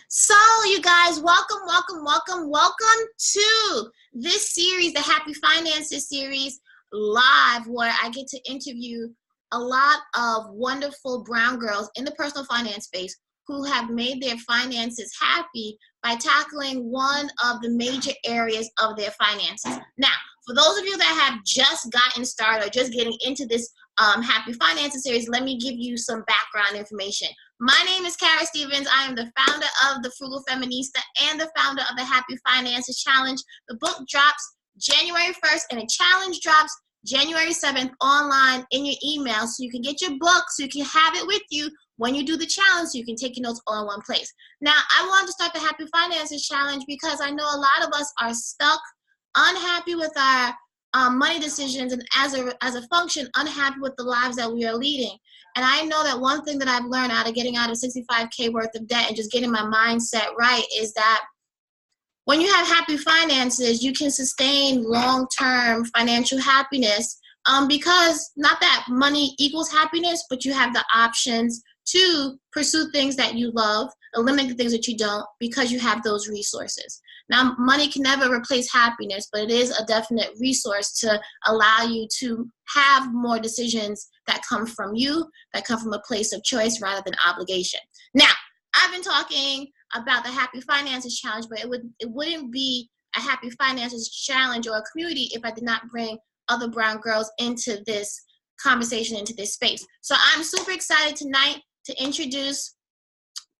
So, you guys, welcome to this series, the Happy Finances series, live, where I get to interview a lot of wonderful brown girls in the personal finance space who have made their finances happy by tackling one of the major areas of their finances. Now, for those of you that have just gotten started or just getting into this Happy Finances series, let me give you some background information. My name is Kara Stevens. I am the founder of the Frugal Feminista and the founder of the Happy Finances Challenge. The book drops January 1st and the challenge drops January 7th online in your email, so you can get your book, so you can have it with you when you do the challenge, so you can take your notes all in one place. Now, I wanted to start the Happy Finances Challenge because I know a lot of us are stuck, unhappy with our money decisions, and as a function, unhappy with the lives that we are leading. And I know that one thing that I've learned out of getting out of 65K worth of debt and just getting my mindset right is that when you have happy finances, you can sustain long-term financial happiness because not that money equals happiness, but you have the options to pursue things that you love, eliminate the things that you don't, because you have those resources. Now, money can never replace happiness, but it is a definite resource to allow you to have more decisions that come from you, that come from a place of choice rather than obligation. Now, I've been talking about the Happy Finances Challenge, but it wouldn't be a Happy Finances Challenge or a community if I did not bring other brown girls into this conversation, into this space. So I'm super excited tonight to introduce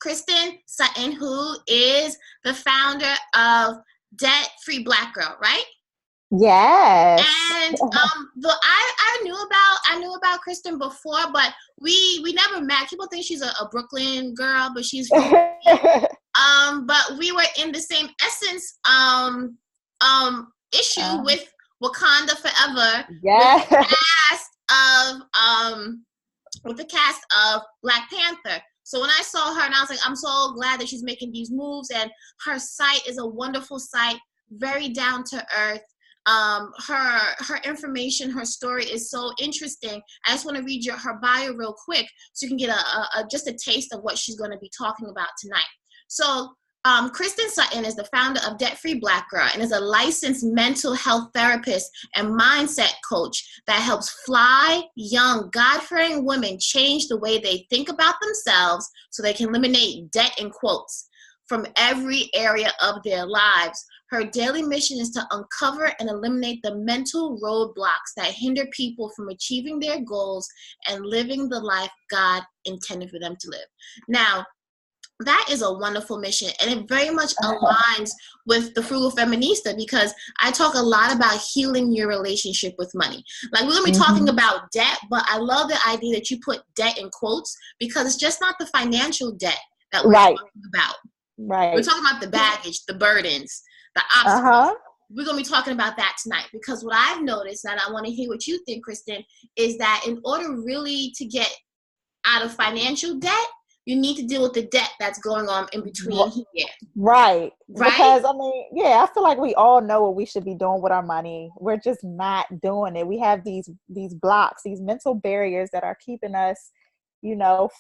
Kristin Sutton, who is the founder of Debt Free Black Girl, right? Yes. And I knew about Kristin before, but we never met. People think she's a Brooklyn girl, but she's from but we were in the same essence issue with Wakanda Forever. Yes. With the cast of Black Panther. So when I saw her, and I was like, I'm so glad that she's making these moves, and her site is a wonderful site, very down to earth. Her information, her story is so interesting. I just want to read her bio real quick so you can get just a taste of what she's going to be talking about tonight. So Kristin Sutton is the founder of Debt Free Black Girl and is a licensed mental health therapist and mindset coach that helps fly, young, God-fearing women change the way they think about themselves so they can eliminate debt, in quotes, from every area of their lives. Her daily mission is to uncover and eliminate the mental roadblocks that hinder people from achieving their goals and living the life God intended for them to live. Now, that is a wonderful mission, and it very much aligns with the Frugal Feminista because I talk a lot about healing your relationship with money. Like, we're going to be talking about debt, but I love the idea that you put debt in quotes because it's just not the financial debt that we're talking about. Right. We're talking about the baggage, the burdens, the obstacles. We're going to be talking about that tonight because what I've noticed, and I want to hear what you think, Kristin, is that in order really to get out of financial debt, you need to deal with the debt that's going on in between here. Right. Because, I mean, I feel like we all know what we should be doing with our money. We're just not doing it. We have these blocks, these mental barriers that are keeping us,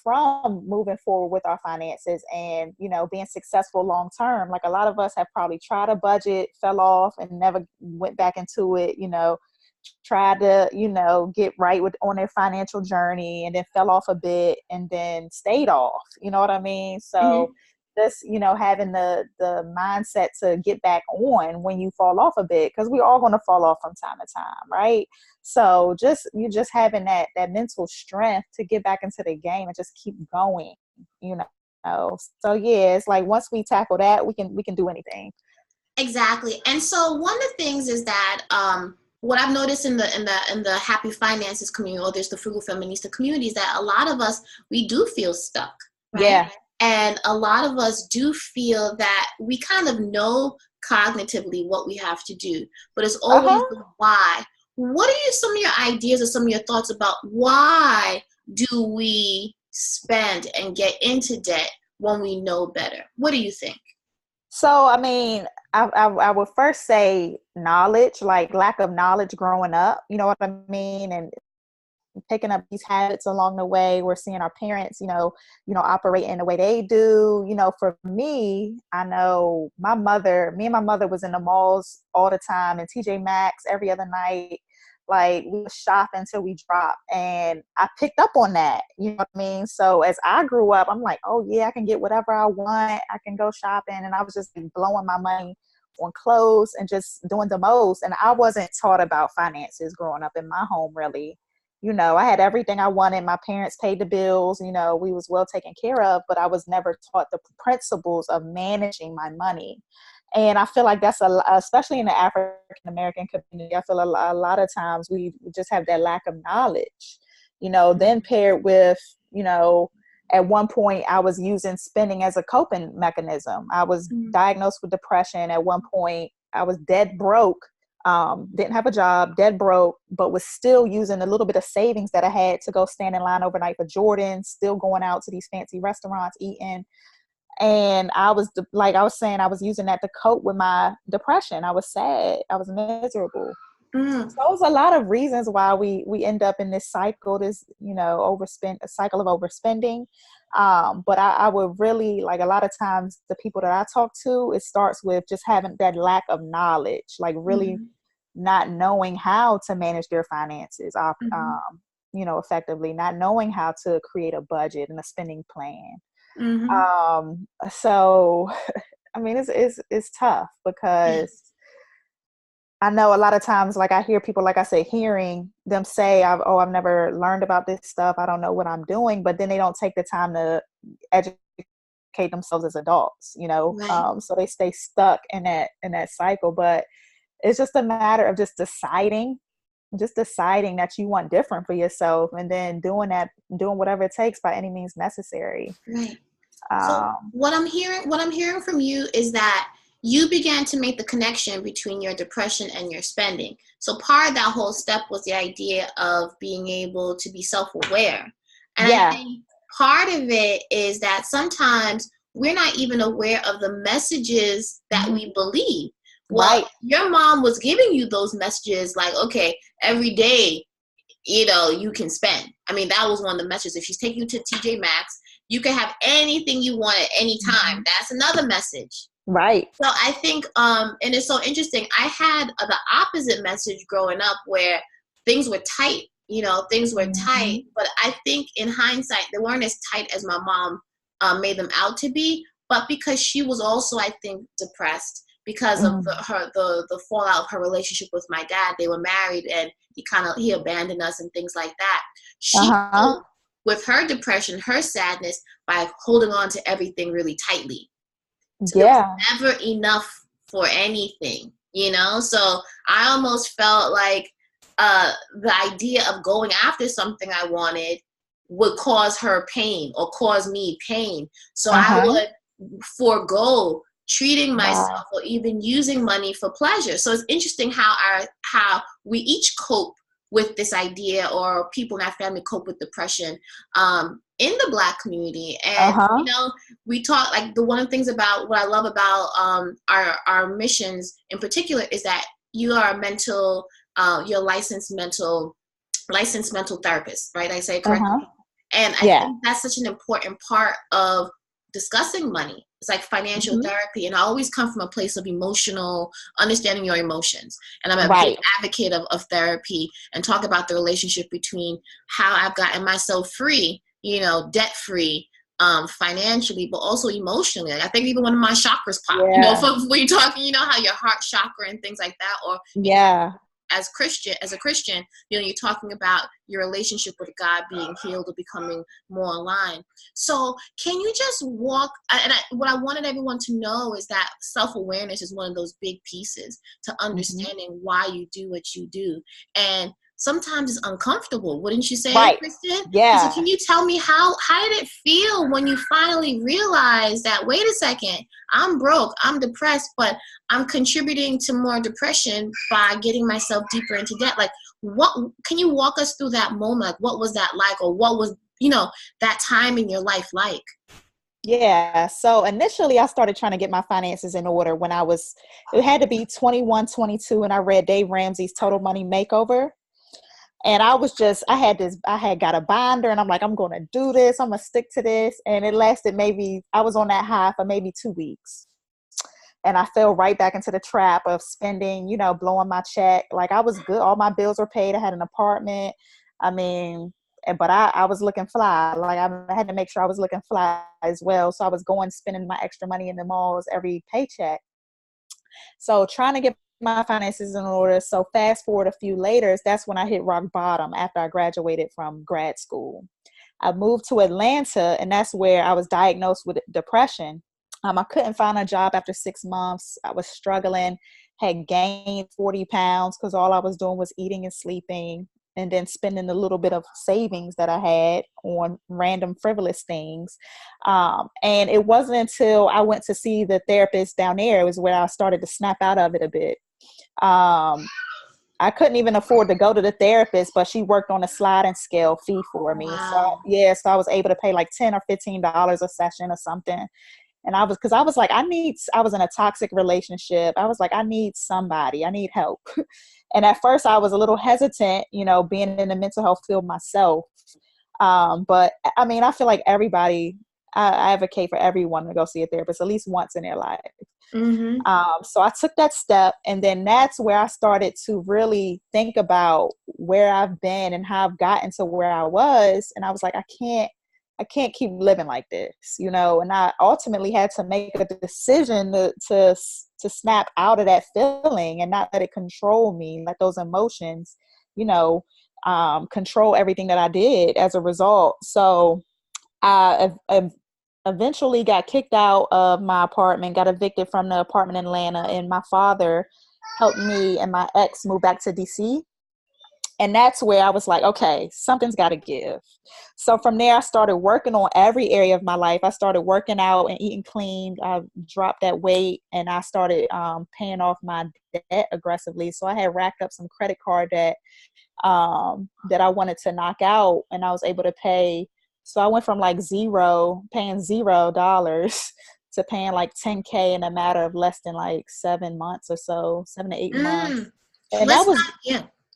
from moving forward with our finances and, being successful long term. Like, a lot of us have probably tried a budget, fell off, and never went back into it, tried to, get right on their financial journey and then fell off a bit and then stayed off. You know what I mean? So this, having the mindset to get back on when you fall off a bit, because we're all going to fall off from time to time, right? So you just having that mental strength to get back into the game and just keep going, So it's like once we tackle that, we can do anything. Exactly. And so one of the things is that what I've noticed in the Happy Finances community, or there's the Frugal Feminista community, is that a lot of us, we do feel stuck, right? Yeah. And a lot of us do feel that we kind of know cognitively what we have to do, but it's always the why. What are some of your ideas or some of your thoughts about why do we spend and get into debt when we know better? What do you think? So, I mean, I would first say knowledge, like lack of knowledge growing up, you know what I mean? And picking up these habits along the way. We're seeing our parents, operate in the way they do. For me, I know me and my mother was in the malls all the time, and TJ Maxx every other night. Like, we would shop until we dropped, and I picked up on that. You know what I mean? So as I grew up, I'm like, oh yeah, I can get whatever I want. I can go shopping. And I was just blowing my money on clothes and just doing the most. And I wasn't taught about finances growing up in my home, really. I had everything I wanted. My parents paid the bills, we was well taken care of, but I was never taught the principles of managing my money. And I feel like that's especially in the African American community, I feel a lot of times we just have that lack of knowledge, then paired with, at one point I was using spending as a coping mechanism. I was diagnosed with depression. At one point I was dead broke, didn't have a job, dead broke, but was still using a little bit of savings that I had to go stand in line overnight for Jordan, still going out to these fancy restaurants, eating. And I was like I was saying, I was using that to cope with my depression. I was sad. I was miserable. So there's a lot of reasons why we end up in this cycle, a cycle of overspending. But I would really, like, a lot of times the people that I talk to, it starts with just having that lack of knowledge, like really not knowing how to manage their finances, effectively, not knowing how to create a budget and a spending plan. So, I mean, it's tough because I know a lot of times, like, I hear people, like I said, hearing them say, I've never learned about this stuff. I don't know what I'm doing. But then they don't take the time to educate themselves as adults, Right. So they stay stuck in that cycle. But it's just a matter of just deciding that you want different for yourself, and then doing whatever it takes by any means necessary. Right. So what I'm hearing from you is that you began to make the connection between your depression and your spending. So part of that whole step was the idea of being able to be self-aware. And I think part of it is that sometimes we're not even aware of the messages that we believe. Well, your mom was giving you those messages like, okay, every day, you can spend. I mean, that was one of the messages. If she's taking you to TJ Maxx, you can have anything you want at any time. That's another message. Right. So I think, and it's so interesting. I had the opposite message growing up where things were tight, things were tight. But I think in hindsight, they weren't as tight as my mom made them out to be. But because she was also, I think, depressed because of the fallout of her relationship with my dad. They were married and he abandoned us and things like that. She coped with her depression, her sadness, by holding on to everything really tightly. So there was never enough for anything, So I almost felt like the idea of going after something I wanted would cause her pain or cause me pain. So I would forego treating myself or even using money for pleasure. So it's interesting how we each cope with this idea, or people in our family cope with depression in the Black community. And we talk, like, one of the things about what I love about our missions in particular is that you are you're a licensed mental therapist, right? I say it correctly. And I think that's such an important part of discussing money. It's like financial therapy, and I always come from a place of understanding your emotions. And I'm a big advocate of therapy, and talk about the relationship between how I've gotten myself free, debt-free, financially, but also emotionally. Like, I think even one of my chakras pop, when you're talking, how your heart chakra and things like that, or as a Christian, you're talking about your relationship with God being healed or becoming more aligned. So can you just what I wanted everyone to know is that self-awareness is one of those big pieces to understanding why you do what you do. And sometimes it's uncomfortable, wouldn't you say, Kristin? So can you tell me how did it feel when you finally realized that, wait a second, I'm broke, I'm depressed, but I'm contributing to more depression by getting myself deeper into debt? Like, what can you walk us through that moment? Like, what was that like, or what was that time in your life like? Yeah. So initially I started trying to get my finances in order when it had to be 21, 22, and I read Dave Ramsey's Total Money Makeover. And I had got a binder, and I'm like, I'm going to do this. I'm going to stick to this. And it lasted I was on that high for maybe 2 weeks. And I fell right back into the trap of spending, blowing my check. Like, I was good. All my bills were paid. I had an apartment. I mean, but I was looking fly. Like, I had to make sure I was looking fly as well. So I was spending my extra money in the malls every paycheck. So trying to get my finances in order. So fast forward a few later, that's when I hit rock bottom after I graduated from grad school. I moved to Atlanta, and that's where I was diagnosed with depression. I couldn't find a job after 6 months. I was struggling, had gained 40 pounds because all I was doing was eating and sleeping, and then spending a little bit of savings that I had on random frivolous things. And it wasn't until I went to see the therapist down there, it was where I started to snap out of it a bit. I couldn't even afford to go to the therapist, but she worked on a sliding scale fee for me. Wow. So I was able to pay like $10 or $15 a session or something. And I was like, I was in a toxic relationship. I was like, I need somebody, I need help. And at first I was a little hesitant, being in the mental health field myself. But I mean, I feel like I advocate for everyone to go see a therapist at least once in their life. Mm-hmm. So I took that step, and then that's where I started to really think about where I've been and how I've gotten to where I was. And I was like, I can't keep living like this, and I ultimately had to make a decision to snap out of that feeling and not let it control me, let those emotions, control everything that I did as a result. So I eventually got kicked out of my apartment, got evicted from the apartment in Atlanta, and my father helped me and my ex move back to DC. And that's where I was like, okay, something's got to give. So from there, I started working on every area of my life. I started working out and eating clean. I dropped that weight, and I started paying off my debt aggressively. So I had racked up some credit card debt that I wanted to knock out, and I was able to pay. So I went from like paying $0 to paying like $10K in a matter of less than like 7 months or so, 7 to 8 months. And that was,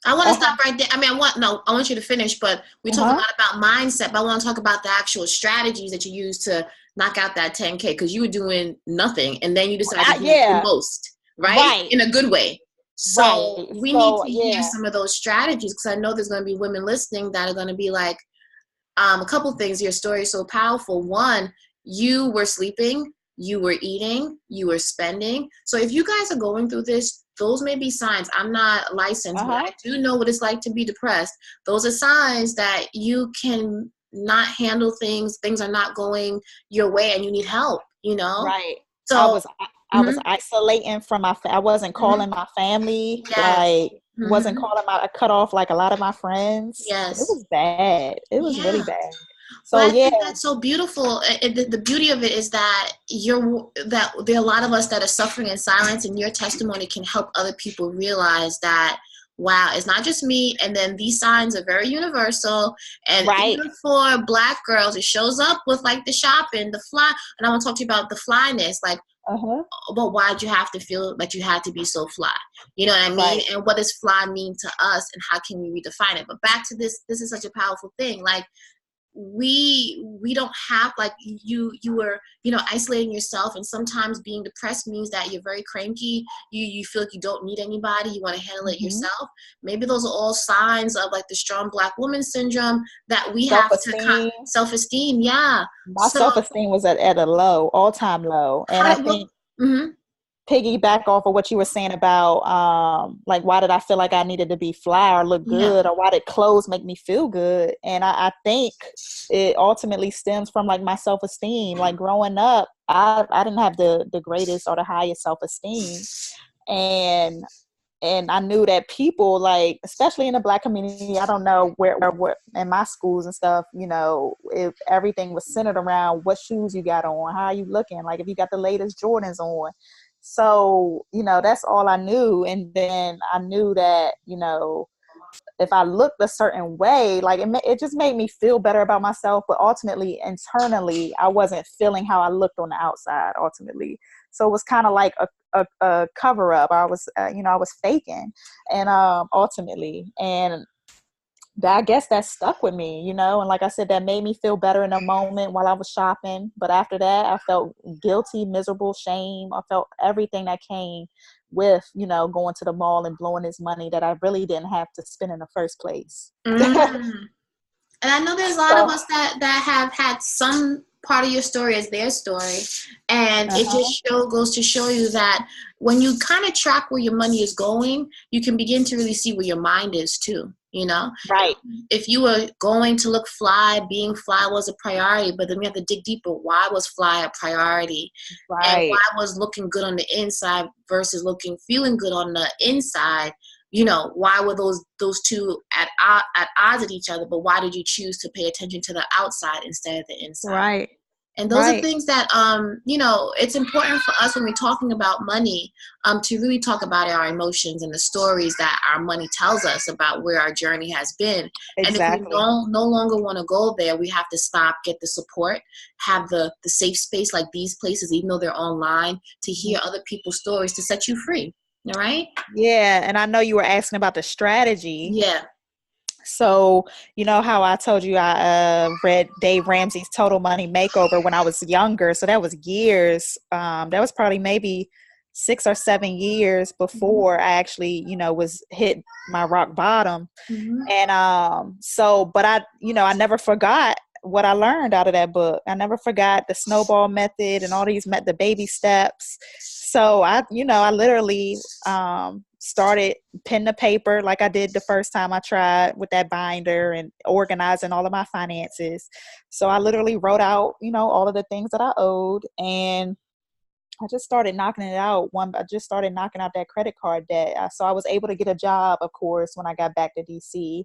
I want to stop right there. I mean, I want you to finish, but we talk a lot about mindset, but I want to talk about the actual strategies that you use to knock out that 10K, because you were doing nothing and then you decided to do the most, right? In a good way. So we need to hear some of those strategies, because I know there's going to be women listening that are going to be like, a couple things. Your story is so powerful. One, you were sleeping, you were eating, you were spending. So if you guys are going through this, those may be signs. I'm not licensed, but I do know what it's like to be depressed. Those are signs that you can not handle things. Things are not going your way and you need help, Right. So I was isolating from I wasn't calling my family. Like, wasn't calling I cut off like a lot of my friends. Yes. It was bad. It was really bad. So I think that's so beautiful. The beauty of it is that there are a lot of us that are suffering in silence, and your testimony can help other people realize that, wow, it's not just me. And then these signs are very universal. And even for Black girls, it shows up with like the shopping, the fly. And I want to talk to you about the flyness. Like, but why'd you have to feel like you had to be so fly? You know what I mean? And what does fly mean to us, and how can we redefine it? But back to this is such a powerful thing. Like, we don't have, like, you were isolating yourself, and sometimes being depressed means that you're very cranky, you feel like you don't need anybody, you want to handle it yourself. Maybe those are all signs of like the strong Black woman syndrome that we have to self-esteem. My self-esteem was at a low, all-time low. And I think piggyback off of what you were saying about like, why did I feel like I needed to be fly or look good, or why did clothes make me feel good? And I think it ultimately stems from like my self-esteem. Like, growing up, I didn't have the greatest or the highest self-esteem, and I knew that people, like, especially in the Black community, I don't know where in my schools and stuff, if everything was centered around what shoes you got on, how are you looking, like if you got the latest Jordans on. So, that's all I knew. And then I knew that, if I looked a certain way, like it just made me feel better about myself. But ultimately, internally, I wasn't feeling how I looked on the outside ultimately. So it was kind of like a cover up. I was, I was faking, and ultimately, and I guess that stuck with me, you know, and like I said, that made me feel better in a moment while I was shopping. But after that, I felt guilty, miserable, shame. I felt everything that came with, you know, going to the mall and blowing this money that I really didn't have to spend in the first place. Mm. And I know there's a lot of So, us that have had some part of your story as their story. And it just goes to show you that when you kind of track where your money is going, you can begin to really see where your mind is too, you know? right. If you were going to look fly, being fly was a priority, but then we have to dig deeper. Why was fly a priority? Right. And why was looking good on the inside versus feeling good on the inside? You know, why were those two at odds with each other, but why did you choose to pay attention to the outside instead of the inside? Right. And those are things that, you know, it's important for us when we're talking about money to really talk about our emotions and the stories that our money tells us about where our journey has been. Exactly. And if we no longer want to go there, we have to stop, get the support, have the safe space like these places, even though they're online, to hear other people's stories to set you free. All right? Yeah. And I know you were asking about the strategy. Yeah. So, you know how I told you I read Dave Ramsey's Total Money Makeover when I was younger. So that was years. That was probably maybe 6 or 7 years before I actually, you know, was hit my rock bottom. And but I, you know, I never forgot what I learned out of that book. I never forgot the snowball method and all these the baby steps. So I literally started pen to paper like I did the first time I tried with that binder and organizing all of my finances. So I literally wrote out, you know, all of the things that I owed, and I just started knocking it out. I just started knocking out that credit card debt. So I was able to get a job, of course, when I got back to DC.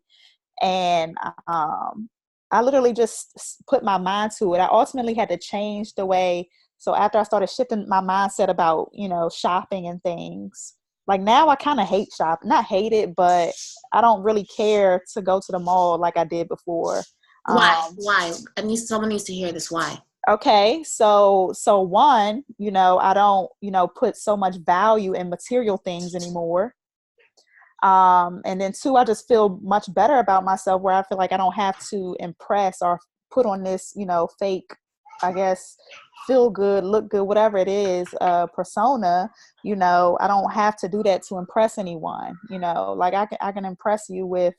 And I literally just put my mind to it. I ultimately had to change the way. So after I started shifting my mindset about, you know, shopping and things, like now I kind of hate shopping. Not hate it, but I don't really care to go to the mall like I did before. Why? Someone needs to hear this. Why? Okay, so one, you know, I don't, you know, put so much value in material things anymore. And then two, I just feel much better about myself, where I feel like I don't have to impress or put on this, you know, fake, I guess, feel good, look good, whatever it is, persona. You know, I don't have to do that to impress anyone. You know, like I can impress you with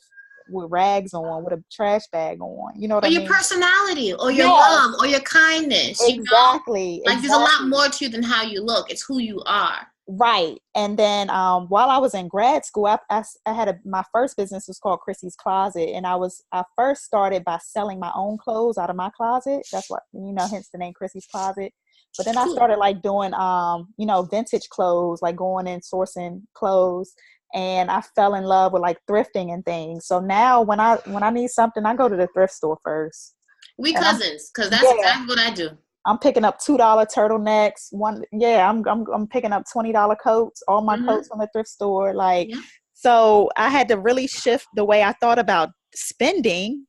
rags on, with a trash bag on. You know what I mean? Or your personality, or your love, or your kindness. Exactly. You know? Like there's a lot more to you than how you look. It's who you are. Right. And then while I was in grad school, I had my first business was called Chrissy's Closet. And I first started by selling my own clothes out of my closet. That's what, you know, hence the name Chrissy's Closet. But then I started like doing, you know, vintage clothes, like going and sourcing clothes. And I fell in love with like thrifting and things. So now when I need something, I go to the thrift store first. We cousins, because that's exactly what I do. I'm picking up $2 turtlenecks. I'm picking up $20 coats. All my coats from the thrift store. Like, so I had to really shift the way I thought about spending,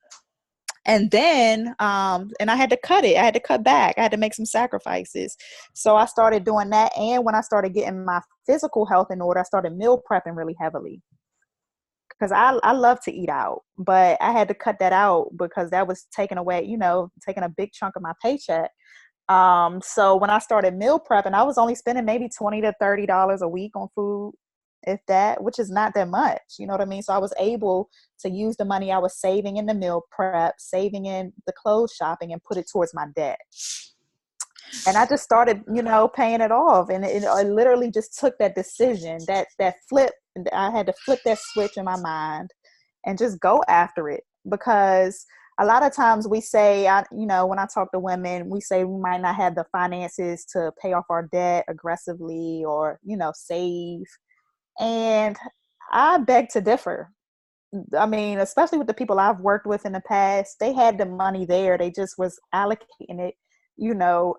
and then and I had to cut it. I had to cut back. I had to make some sacrifices. So I started doing that, and when I started getting my physical health in order, I started meal prepping really heavily. Because I love to eat out, but I had to cut that out because that was taking away, you know, taking a big chunk of my paycheck. So when I started meal prepping, I was only spending maybe $20 to $30 a week on food, if that, which is not that much, you know what I mean? So I was able to use the money I was saving in the meal prep, saving in the clothes shopping, and put it towards my debt. And I just started, you know, paying it off. And it literally just took that decision, that flip. I had to flip that switch in my mind and just go after it. Because a lot of times we say, you know, when I talk to women, we say we might not have the finances to pay off our debt aggressively or, you know, save. And I beg to differ. I mean, especially with the people I've worked with in the past, they had the money there. They just was allocating it, you know,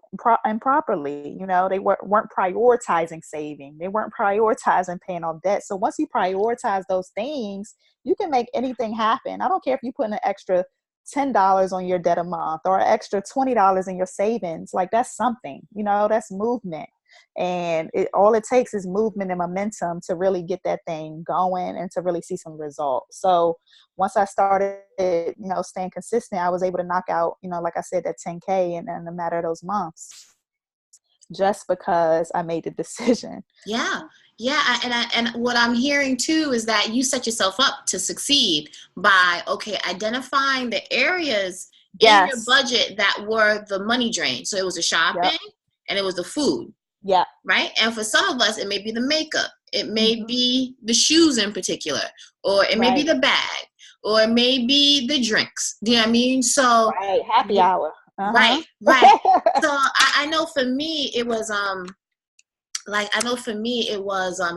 improperly. You know, they weren't prioritizing saving. They weren't prioritizing paying off debt. So once you prioritize those things, you can make anything happen. I don't care if you put in an extra $10 on your debt a month or an extra $20 in your savings. Like, that's something, you know, that's movement. And all it takes is movement and momentum to really get that thing going and to really see some results. So once I started, staying consistent, I was able to knock out, like I said, that 10K in a matter of those months, just because I made the decision. Yeah. And what I'm hearing too is that you set yourself up to succeed by, identifying the areas in your budget that were the money drain. So it was the shopping and it was the food. Yeah. Right. And for some of us, it may be the makeup. It may be the shoes in particular, or it may be the bag, or it may be the drinks. Do you know what I mean? So happy hour. Right. So I know for me, it was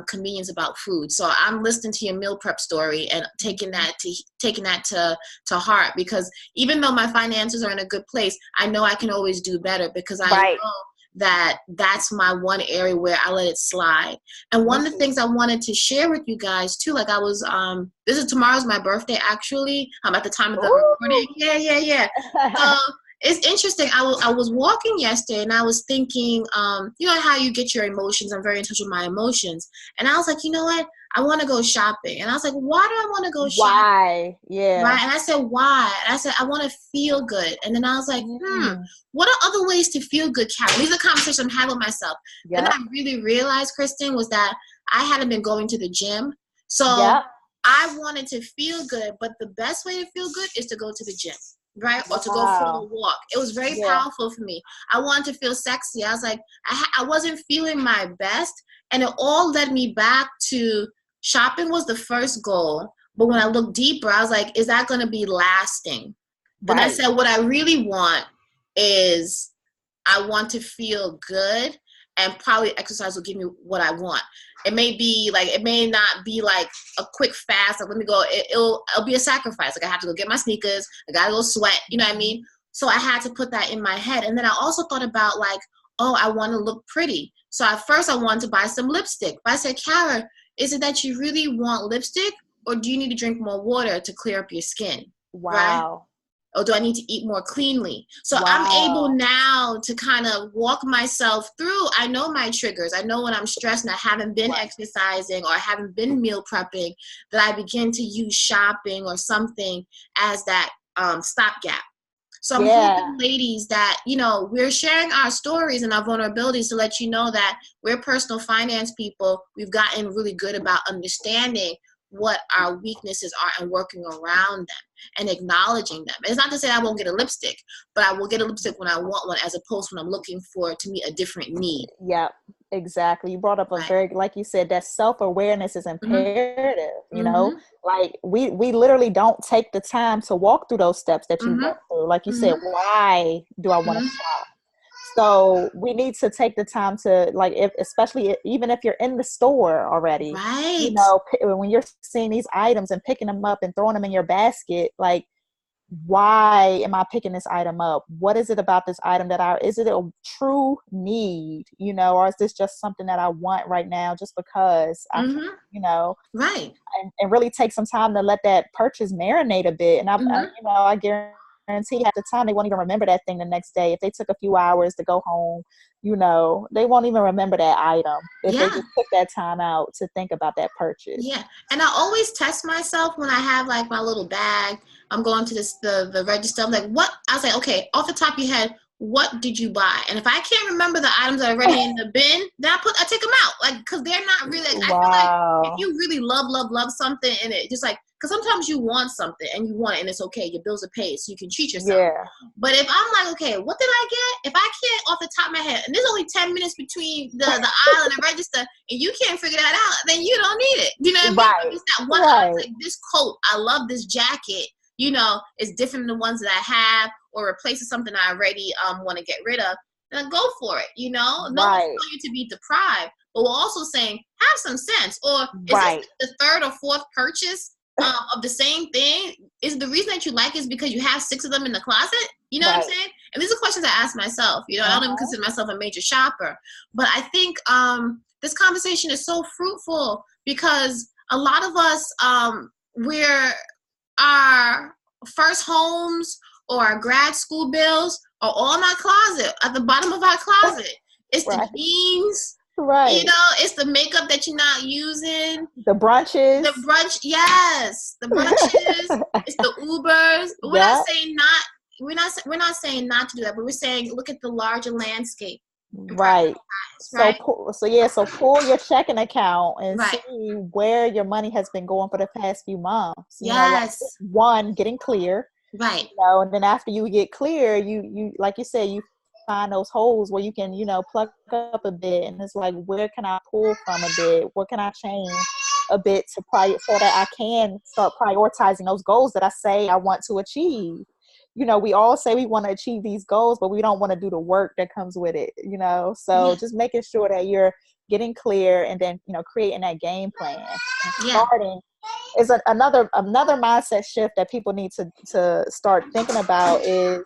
convenience about food. So I'm listening to your meal prep story and taking that to heart, because even though my finances are in a good place, I know I can always do better, because I know that's my one area where I let it slide. And one of the things I wanted to share with you guys too, like I was, tomorrow's my birthday actually. At the time of the recording. Yeah. It's interesting. I was walking yesterday and I was thinking, you know how you get your emotions. I'm very in touch with my emotions. And I was like, you know what? I want to go shopping. And I was like, why do I want to go shopping? Why? Yeah. Right. And I said, why? And I said, I want to feel good. And then I was like, what are other ways to feel good, Karen? These are conversations I'm having with myself. Then I really realized, Kristin, was that I hadn't been going to the gym. So I wanted to feel good, but the best way to feel good is to go to the gym. Right? Or to go for a walk. It was very powerful for me. I wanted to feel sexy. I was like, I wasn't feeling my best. And it all led me back to shopping was the first goal. But when I looked deeper, I was like, is that going to be lasting? Then I said, what I really want is I want to feel good, and probably exercise will give me what I want. It may not be like a quick fast. Like, let me go. It'll be a sacrifice. Like, I have to go get my sneakers. I gotta go sweat. You know what I mean? So I had to put that in my head. And then I also thought about like, I want to look pretty. So at first I wanted to buy some lipstick. But I said, Kara, is it that you really want lipstick, or do you need to drink more water to clear up your skin? Wow. Right? Or do I need to eat more cleanly? So I'm able now to kind of walk myself through. I know my triggers. I know when I'm stressed and I haven't been exercising or I haven't been meal prepping, that I begin to use shopping or something as that stopgap. So I'm hoping, ladies, that, we're sharing our stories and our vulnerabilities to let you know that we're personal finance people. We've gotten really good about understanding what our weaknesses are and working around them and acknowledging them. It's not to say I won't get a lipstick, but I will get a lipstick when I want one, as opposed to when I'm looking for to meet a different need. Yeah, exactly. You brought up a very, like you said, that self-awareness is imperative, you know, like we literally don't take the time to walk through those steps that you went through. Like you said, why do I want to shop? So we need to take the time to, like, even if you're in the store already, when you're seeing these items and picking them up and throwing them in your basket, like, why am I picking this item up? What is it about this item is it a true need, or is this just something that I want right now just because and really take some time to let that purchase marinate a bit. And I guarantee half the time they won't even remember that thing the next day. If they took a few hours to go home, they won't even remember that item if they just took that time out to think about that purchase. Yeah. And I always test myself when I have like my little bag. I'm going to the register. I'm like, what? I was like, okay, off the top of your head, what did you buy? And if I can't remember the items that are already in the bin, then I take them out. Like, because they're not really, I feel like if you really love something, and it just like, because sometimes you want something and you want it and it's okay, your bills are paid, so you can treat yourself. Yeah. But if I'm like, okay, what did I get? If I can't off the top of my head, and there's only 10 minutes between the aisle and the register, and you can't figure that out, then you don't need it. You know what I mean? It's that one item, like this coat, I love this jacket, it's different than the ones that I have, or replaces something I already want to get rid of, then go for it. No one's telling you to be deprived, but we're also saying have some sense. Or is this the third or fourth purchase of the same thing? Is the reason that you like it is because you have 6 of them in the closet? You know what I'm saying? And these are questions I ask myself. I don't even consider myself a major shopper, but I think this conversation is so fruitful, because a lot of us, we're our first homes or our grad school bills are all in our closet, at the bottom of our closet. It's the jeans. Right. You know, it's the makeup that you're not using. The brunches. The brunch, yes. The brunches. It's the Ubers. But we're not saying not to do that, but we're saying look at the larger landscape. Right. Right. So pull your checking account and see where your money has been going for the past few months. You know, like, one, getting clear. Right. You know, and then after you get clear, you like you said, you find those holes where you can, you know, plug up a bit, and it's like, where can I pull from a bit? What can I change a bit so that I can start prioritizing those goals that I say I want to achieve? You know, we all say we want to achieve these goals, but we don't want to do the work that comes with it, you know? So just making sure that you're getting clear, and then, you know, creating that game plan and starting is another mindset shift that people need to start thinking about is,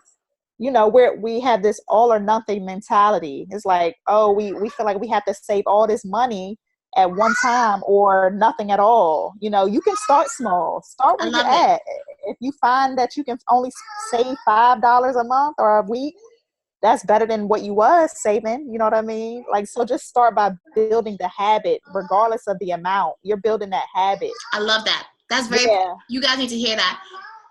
you know, we have this all or nothing mentality. It's like, oh, we feel like we have to save all this money at one time or nothing at all. You know, you can start small. Start where you're at. If you find that you can only save $5 a month or a week, that's better than what you was saving. You know what I mean? Like, so just start by building the habit, regardless of the amount. You're building that habit. I love that. That's very, you guys need to hear that.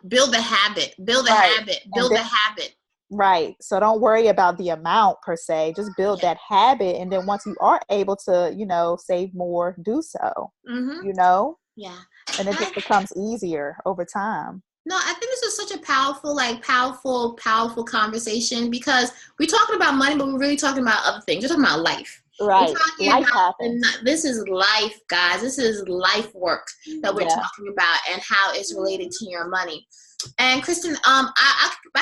Build the habit, build the habit, build the habit. Right. So don't worry about the amount per se. Just build that habit. And then once you are able to, you know, save more, do so, you know? Yeah. And it just becomes easier over time. No, I think this is such a powerful conversation, because we're talking about money, but we're really talking about other things. We're talking about life. Right. Life happens. This is life, guys. This is life work that we're talking about, and how it's related to your money. And Kristin, I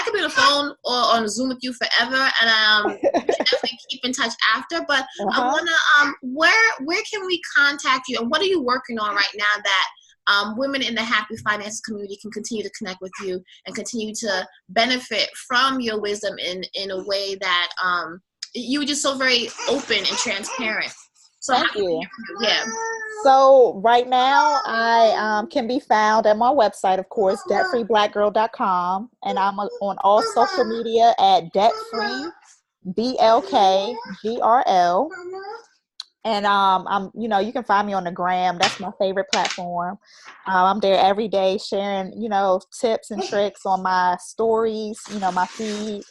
could be on the phone or on Zoom with you forever, and we can definitely keep in touch after. But I wanna, where can we contact you, and what are you working on right now that women in the Happy Finances community can continue to connect with you and continue to benefit from your wisdom in a way that you were just so very open and transparent. So Thank you. So right now I can be found at my website, of course, debtfreeblackgirl.com, and I'm on all social media at debtfree BLKGRL. And I'm, you know, you can find me on the gram. That's my favorite platform. I'm there every day sharing, you know, tips and tricks on my stories, you know, my feed.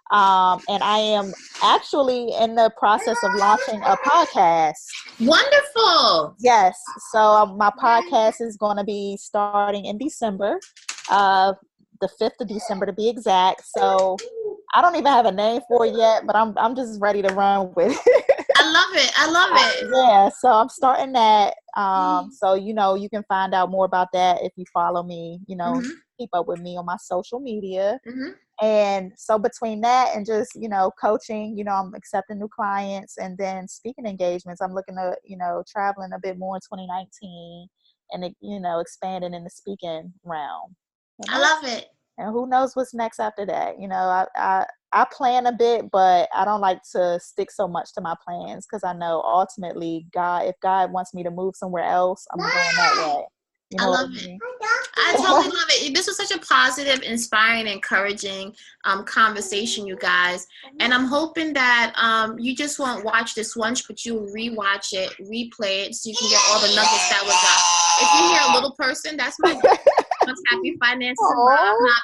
And I am actually in the process of launching a podcast. Wonderful. Yes. So my podcast is going to be starting in December, the 5th of December to be exact. So I don't even have a name for it yet, but I'm just ready to run with it. I love it. Yeah. So I'm starting that. So, you know, you can find out more about that if you follow me, you know, keep up with me on my social media. And so between that and just, you know, coaching, you know, I'm accepting new clients, and then speaking engagements. I'm looking to, you know, traveling a bit more in 2019 and, you know, expanding in the speaking realm. You know? I love it. And who knows what's next after that? You know, I plan a bit, but I don't like to stick so much to my plans, because I know ultimately if God wants me to move somewhere else, I'm going that way. You know, I love it. I totally love it. This was such a positive, inspiring, encouraging conversation, you guys. And I'm hoping that you just won't watch this once, but you'll rewatch it, replay it, so you can get all the nuggets that was If you hear a little person, that's my Happy Finances. Not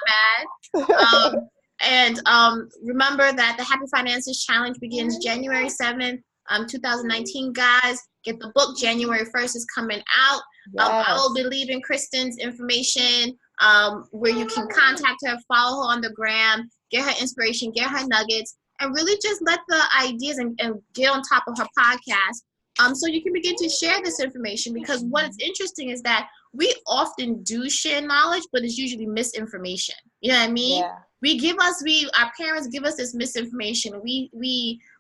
bad. And remember that the Happy Finances Challenge begins January 7th, 2019, guys. Get the book. January 1st is coming out. I will be leaving Kristin's information where you can contact her, follow her on the gram, get her inspiration, get her nuggets, and really just let the ideas and get on top of her podcast so you can begin to share this information. Because what's interesting is that we often do share knowledge, but it's usually misinformation. You know what I mean? Yeah. Our parents give us this misinformation. We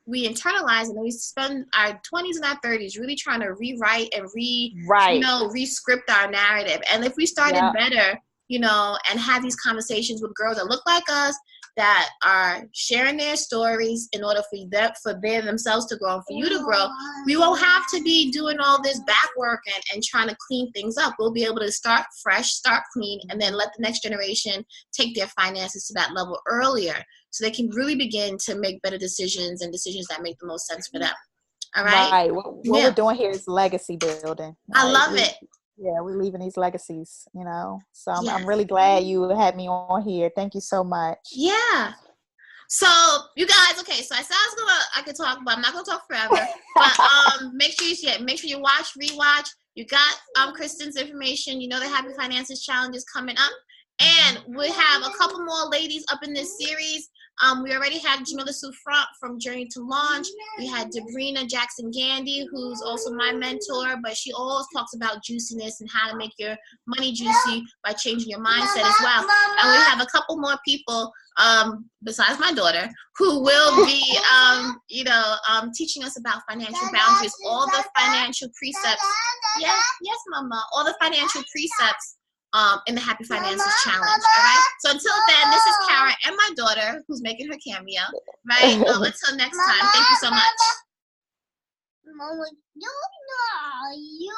internalize it, and we spend our 20s and our 30s really trying to rewrite and re-script our narrative. And if we started better, you know, and have these conversations with girls that look like us, that are sharing their stories in order for them themselves to grow and for you to grow, we won't have to be doing all this back work and trying to clean things up. We'll be able to start fresh, start clean, and then let the next generation take their finances to that level earlier. so they can really begin to make better decisions and decisions that make the most sense for them. All right. Right. What we're doing here is legacy building. I love it. Yeah, we're leaving these legacies, you know. So I'm really glad you had me on here. Thank you so much. Yeah. So you guys, okay. So I said I could talk, but I'm not gonna talk forever. But make sure you watch, rewatch. You got Kristin's information. You know the Happy Finances Challenge is coming up, and we have a couple more ladies up in this series. We already had Jamila Sufrant from Journey to Launch. We had Debrina Jackson-Gandy, who's also my mentor, but she always talks about juiciness and how to make your money juicy by changing your mindset as well. And we have a couple more people, besides my daughter, who will be, teaching us about financial boundaries, all the financial precepts. Yes, Mama. All the financial precepts in the Happy Finances Challenge. All right. So until then, this is Kara and my daughter who's making her cameo. Right. Until next time. Thank you so much. Mama, you